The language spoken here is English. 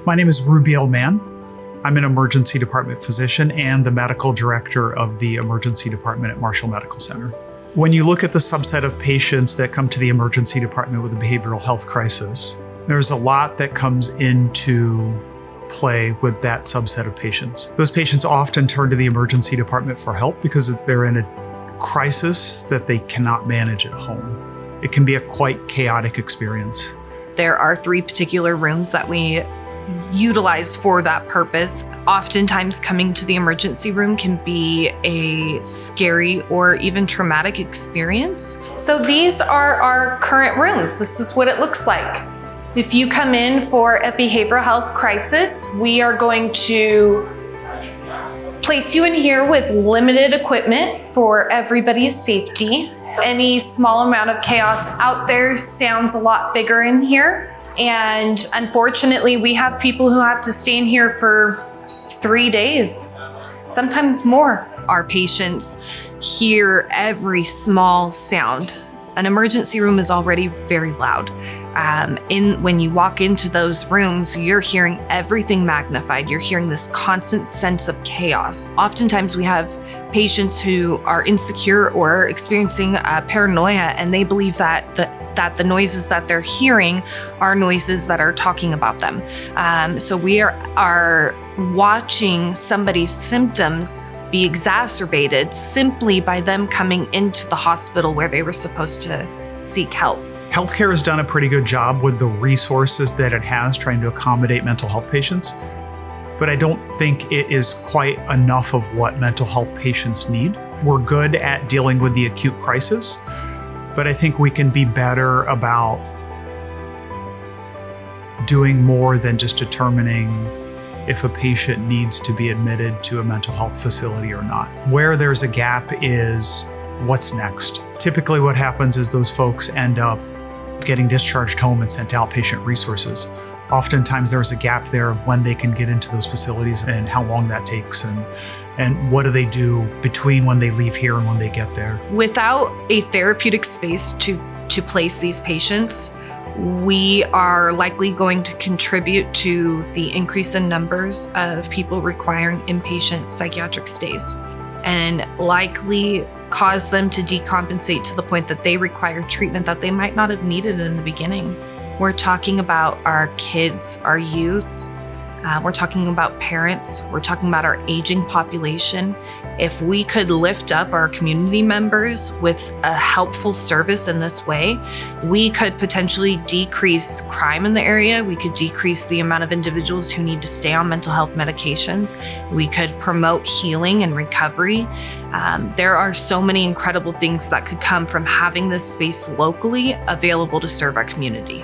My name is Rubiel Mann. I'm an emergency department physician and the medical director of the emergency department at Marshall Medical Center. When you look at the subset of patients that come to the emergency department with a behavioral health crisis, there's a lot that comes into play with that subset of patients. Those patients often turn to the emergency department for help because they're in a crisis that they cannot manage at home. It can be a quite chaotic experience. There are 3 particular rooms that we utilize for that purpose. Oftentimes coming to the emergency room can be a scary or even traumatic experience. So these are our current rooms. This is what it looks like. If you come in for a behavioral health crisis, we are going to place you in here with limited equipment for everybody's safety. Any small amount of chaos out there sounds a lot bigger in here. And unfortunately, we have people who have to stay in here for 3 days, sometimes more. Our patients hear every small sound. An emergency room is already very loud. When you walk into those rooms, you're hearing everything magnified. You're hearing this constant sense of chaos. Oftentimes we have patients who are insecure or experiencing paranoia, and they believe that the noises that they're hearing are noises that are talking about them. So we are watching somebody's symptoms be exacerbated simply by them coming into the hospital where they were supposed to seek help. Healthcare has done a pretty good job with the resources that it has trying to accommodate mental health patients, but I don't think it is quite enough of what mental health patients need. We're good at dealing with the acute crisis, but I think we can be better about doing more than just determining if a patient needs to be admitted to a mental health facility or not. Where there's a gap is what's next. Typically what happens is those folks end up getting discharged home and sent to outpatient resources. Oftentimes there's a gap there of when they can get into those facilities and how long that takes and what do they do between when they leave here and when they get there. Without a therapeutic space to place these patients, we are likely going to contribute to the increase in numbers of people requiring inpatient psychiatric stays and likely cause them to decompensate to the point that they require treatment that they might not have needed in the beginning. We're talking about our kids, our youth. We're talking about parents. We're talking about our aging population. If we could lift up our community members with a helpful service in this way, we could potentially decrease crime in the area. We could decrease the amount of individuals who need to stay on mental health medications. We could promote healing and recovery. There are so many incredible things that could come from having this space locally available to serve our community.